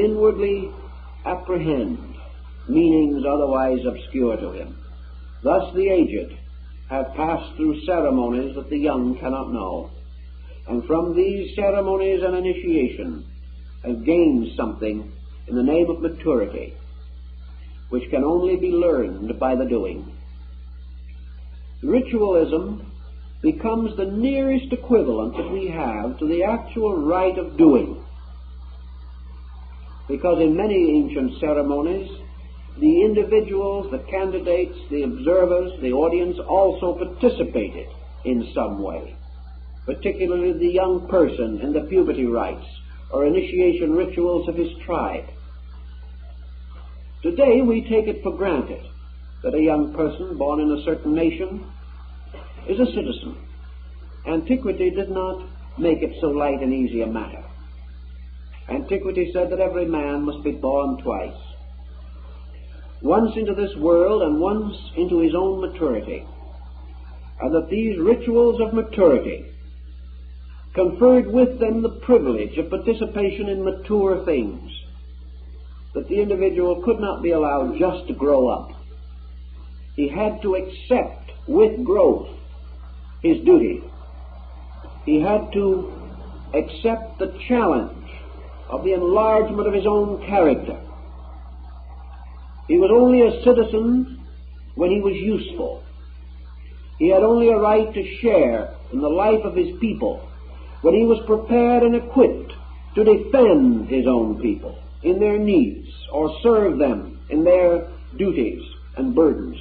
inwardly apprehend meanings otherwise obscure to him. Thus the aged have passed through ceremonies that the young cannot know, and from these ceremonies and initiation have gained something in the name of maturity, which can only be learned by the doing. Ritualism becomes the nearest equivalent that we have to the actual rite of doing, because in many ancient ceremonies the individuals, the candidates, the observers, the audience also participated in some way, particularly the young person in the puberty rites or initiation rituals of his tribe. Today we take it for granted that a young person born in a certain nation is a citizen. Antiquity did not make it so light and easy a matter. Antiquity said that every man must be born twice, once into this world and once into his own maturity, and that these rituals of maturity conferred with them the privilege of participation in mature things, that the individual could not be allowed just to grow up. He had to accept with growth his duty. He had to accept the challenge of the enlargement of his own character. He was only a citizen when he was useful. He had only a right to share in the life of his people when he was prepared and equipped to defend his own people in their needs or serve them in their duties and burdens.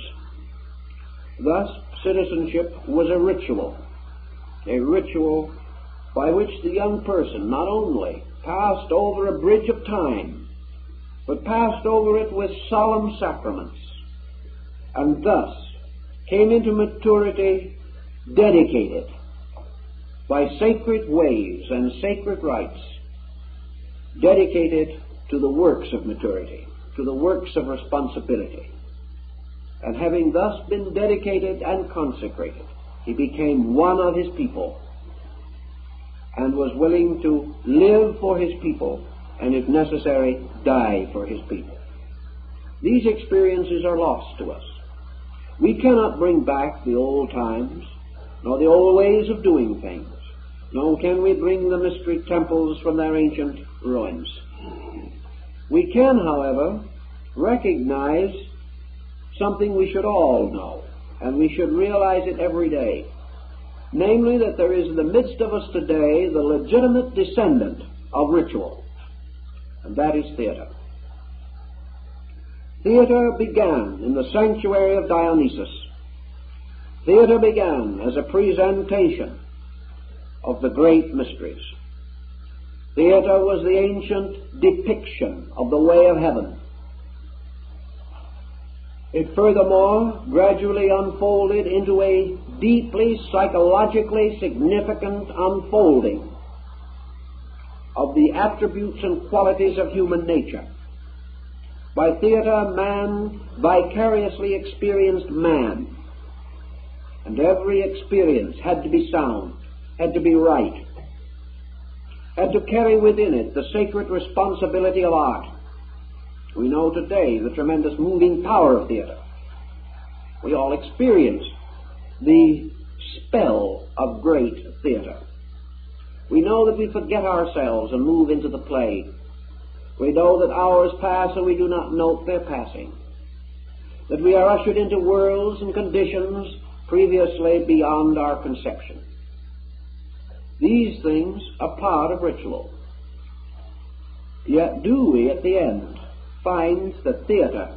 Thus, citizenship was a ritual by which the young person not only passed over a bridge of time, but passed over it with solemn sacraments, and thus came into maturity dedicated by sacred ways and sacred rites, dedicated to the works of maturity, to the works of responsibility. And having thus been dedicated and consecrated, he became one of his people and was willing to live for his people and, if necessary, die for his people. These experiences are lost to us. We cannot bring back the old times, nor the old ways of doing things, nor can we bring the mystery temples from their ancient ruins. We can, however, recognize something we should all know, and we should realize it every day, namely that there is in the midst of us today the legitimate descendant of ritual, and that is theater. Theater began in the sanctuary of Dionysus. Theater began as a presentation of the great mysteries. Theater was the ancient depiction of the way of heaven. It furthermore gradually unfolded into a deeply psychologically significant unfolding of the attributes and qualities of human nature. By theater, man vicariously experienced man, and every experience had to be sound, had to be right, had to carry within it the sacred responsibility of art. We know today the tremendous moving power of theater. We all experience the spell of great theater. We know that we forget ourselves and move into the play. We know that hours pass and we do not note their passing, that we are ushered into worlds and conditions previously beyond our conception. These things are part of ritual. Yet do we at the end find that theater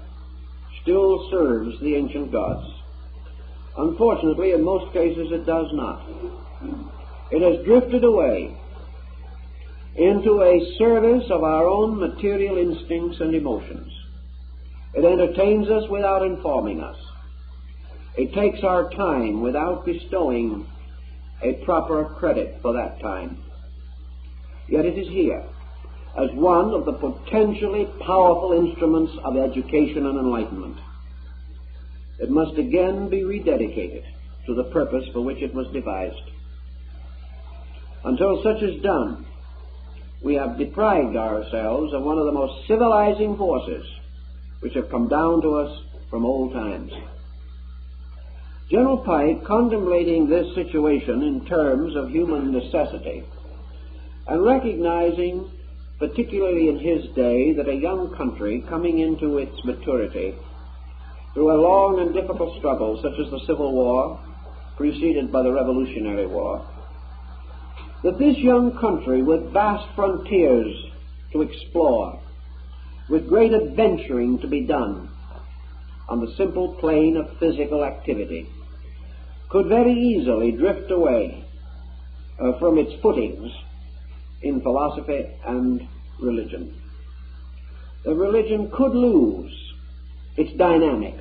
still serves the ancient gods? Unfortunately, in most cases it does not. It has drifted away into a service of our own material instincts and emotions. It entertains us without informing us. It takes our time without bestowing a proper credit for that time. Yet it is here as one of the potentially powerful instruments of education and enlightenment. It must again be rededicated to the purpose for which it was devised. Until such is done, we have deprived ourselves of one of the most civilizing forces which have come down to us from old times. General Pike, contemplating this situation in terms of human necessity, and recognizing, particularly in his day, that a young country coming into its maturity through a long and difficult struggle such as the Civil War, preceded by the Revolutionary War, that this young country with vast frontiers to explore, with great adventuring to be done on the simple plane of physical activity, could very easily drift away from its footings in philosophy and religion. The religion could lose its dynamic,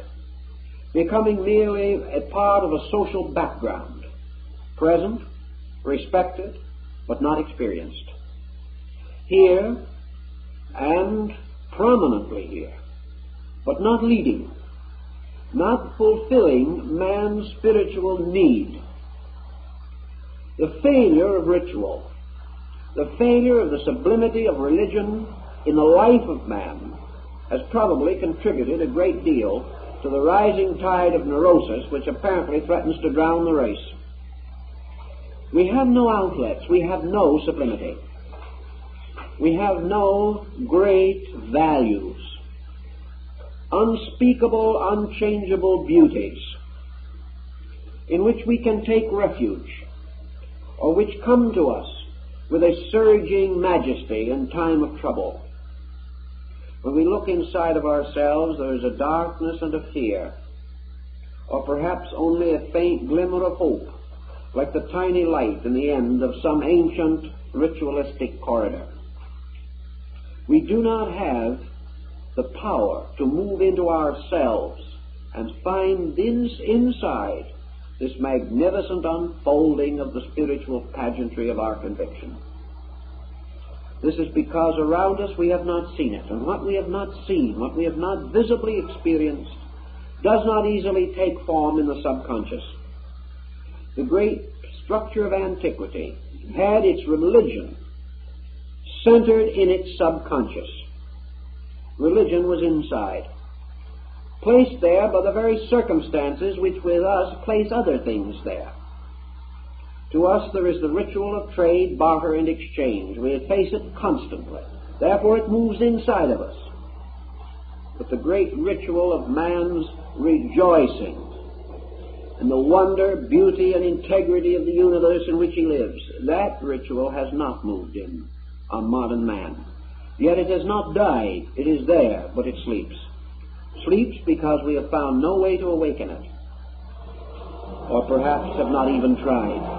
becoming merely a part of a social background, present, respected, but not experienced. Here, and prominently here, but not leading, not fulfilling man's spiritual need. The failure of ritual, the failure of the sublimity of religion in the life of man has probably contributed a great deal to the rising tide of neurosis which apparently threatens to drown the race. We have no outlets. We have no sublimity. We have no great values, unspeakable, unchangeable beauties in which we can take refuge, or which come to us with a surging majesty in time of trouble. When we look inside of ourselves, there is a darkness and a fear, or perhaps only a faint glimmer of hope, like the tiny light in the end of some ancient ritualistic corridor. We do not have the power to move into ourselves and find inside this magnificent unfolding of the spiritual pageantry of our conviction. This is because around us we have not seen it, and what we have not seen, what we have not visibly experienced, does not easily take form in the subconscious. The great structure of antiquity had its religion centered in its subconscious. Religion was inside, placed there by the very circumstances which with us place other things there. To us there is the ritual of trade, barter, and exchange. We face it constantly. Therefore it moves inside of us. But the great ritual of man's rejoicing in the wonder, beauty, and integrity of the universe in which he lives, that ritual has not moved in on modern man. Yet it has not died. It is there, but it sleeps. Sleeps because we have found no way to awaken it, or perhaps have not even tried.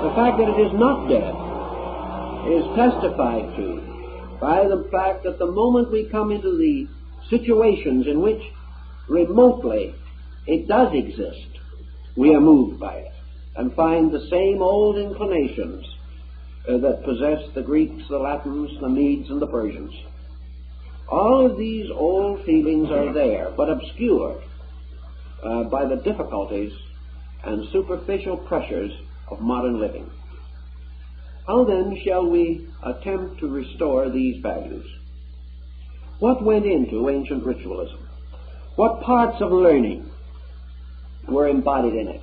The fact that it is not dead is testified to by the fact that the moment we come into the situations in which remotely it does exist, we are moved by it and find the same old inclinations that possessed the Greeks, the Latins, the Medes, and the Persians. All of these old feelings are there, but obscured by the difficulties and superficial pressures of modern living. How then shall we attempt to restore these values? What went into ancient ritualism? What parts of learning were embodied in it?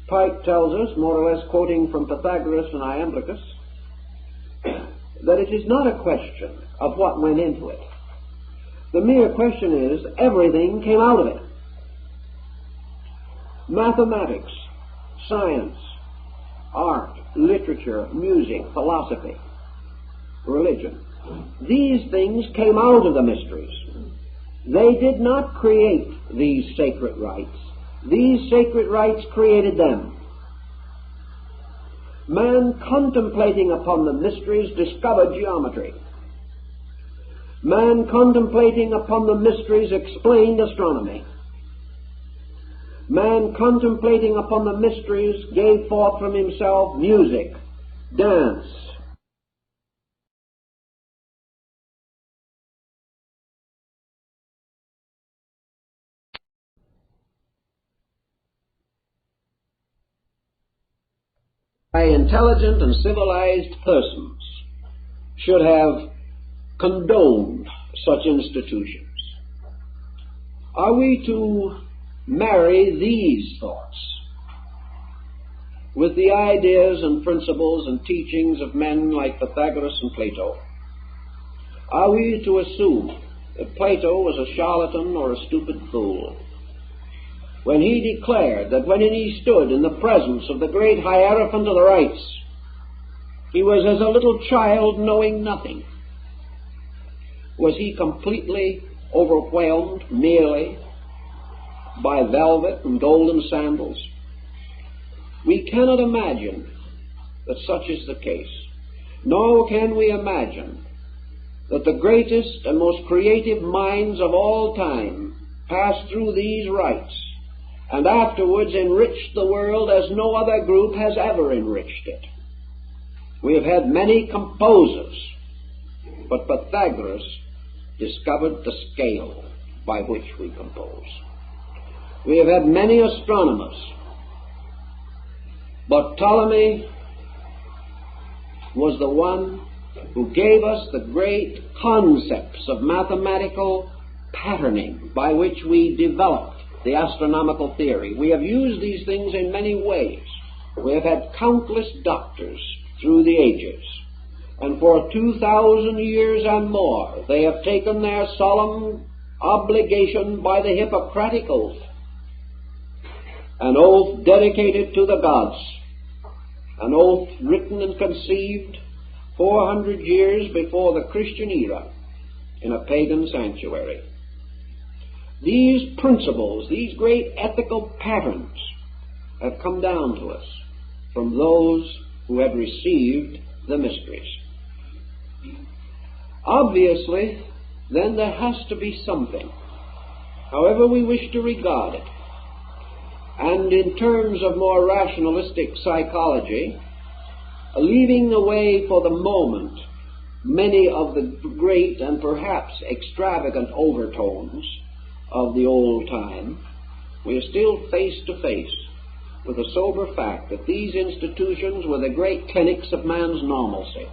Pike tells us, more or less quoting from Pythagoras and Iamblichus, that it is not a question of what went into it. The mere question is, everything came out of it. Mathematics, science, art, literature, music, philosophy, religion. These things came out of the mysteries. They did not create these sacred rites. These sacred rites created them. Man, contemplating upon the mysteries, discovered geometry. Man, contemplating upon the mysteries, explained astronomy. Man, contemplating upon the mysteries, gave forth from himself music, dance. By intelligent and civilized persons should have condoned such institutions? Are we to marry these thoughts with the ideas and principles and teachings of men like Pythagoras and Plato? Are we to assume that Plato was a charlatan or a stupid fool when he declared that when he stood in the presence of the great Hierophant of the rites, he was as a little child knowing nothing? Was he completely overwhelmed merely by velvet and golden sandals? We cannot imagine that such is the case, nor can we imagine that the greatest and most creative minds of all time passed through these rites and afterwards enriched the world as no other group has ever enriched it. We have had many composers, but Pythagoras discovered the scale by which we compose. We have had many astronomers, but Ptolemy was the one who gave us the great concepts of mathematical patterning by which we developed the astronomical theory. We have used these things in many ways. We have had countless doctors through the ages, and for 2,000 years and more they have taken their solemn obligation by the Hippocratic oath, an oath dedicated to the gods, an oath written and conceived 400 years before the Christian era in a pagan sanctuary. These principles, these great ethical patterns, have come down to us from those who had received the mysteries. Obviously, then there has to be something, however we wish to regard it. And in terms of more rationalistic psychology, leaving away for the moment many of the great and perhaps extravagant overtones of the old time, we are still face to face with the sober fact that these institutions were the great clinics of man's normalcy.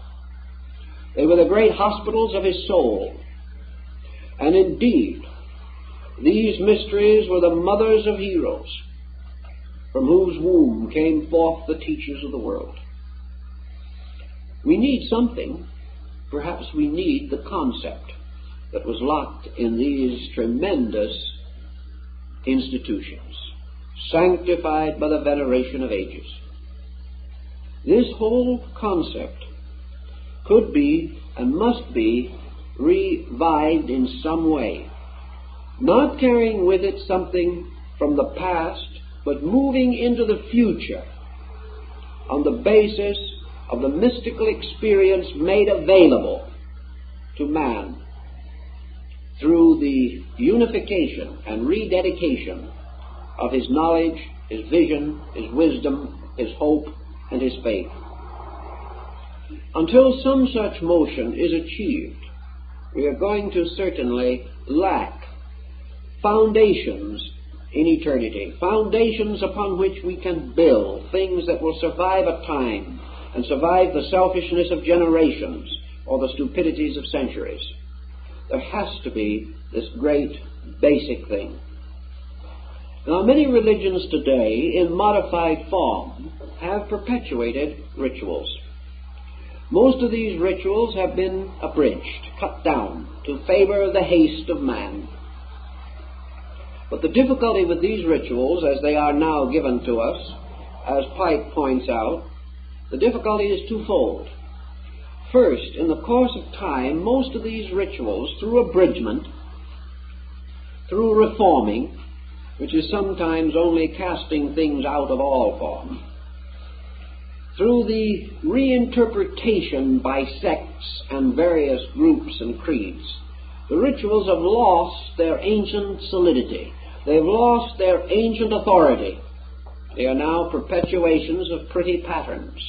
They were the great hospitals of his soul. And indeed, these mysteries were the mothers of heroes, from whose womb came forth the teachers of the world. We need something. Perhaps we need the concept that was locked in these tremendous institutions, sanctified by the veneration of ages. This whole concept could be and must be revived in some way, not carrying with it something from the past, but moving into the future on the basis of the mystical experience made available to man through the unification and rededication of his knowledge, his vision, his wisdom, his hope, and his faith. Until some such motion is achieved, we are going to certainly lack foundations in eternity, foundations upon which we can build things that will survive a time and survive the selfishness of generations or the stupidities of centuries. There has to be this great basic thing. Now, many religions today, in modified form, have perpetuated rituals. Most of these rituals have been abridged, cut down, to favor the haste of man. But the difficulty with these rituals, as they are now given to us, as Pike points out, the difficulty is twofold. First, in the course of time, most of these rituals, through abridgment, through reforming, which is sometimes only casting things out of all form, through the reinterpretation by sects and various groups and creeds, the rituals have lost their ancient solidity. They've lost their ancient authority. They are now perpetuations of pretty patterns,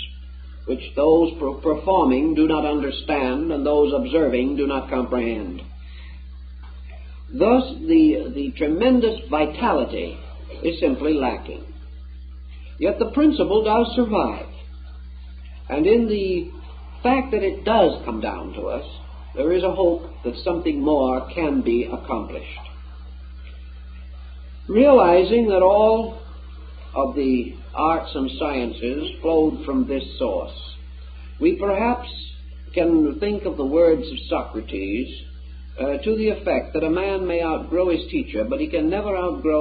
which those performing do not understand and those observing do not comprehend. Thus, the tremendous vitality is simply lacking. Yet the principle does survive. And in the fact that it does come down to us, there is a hope that something more can be accomplished. Realizing that all of the arts and sciences flowed from this source, we perhaps can think of the words of Socrates to the effect that a man may outgrow his teacher, but he can never outgrow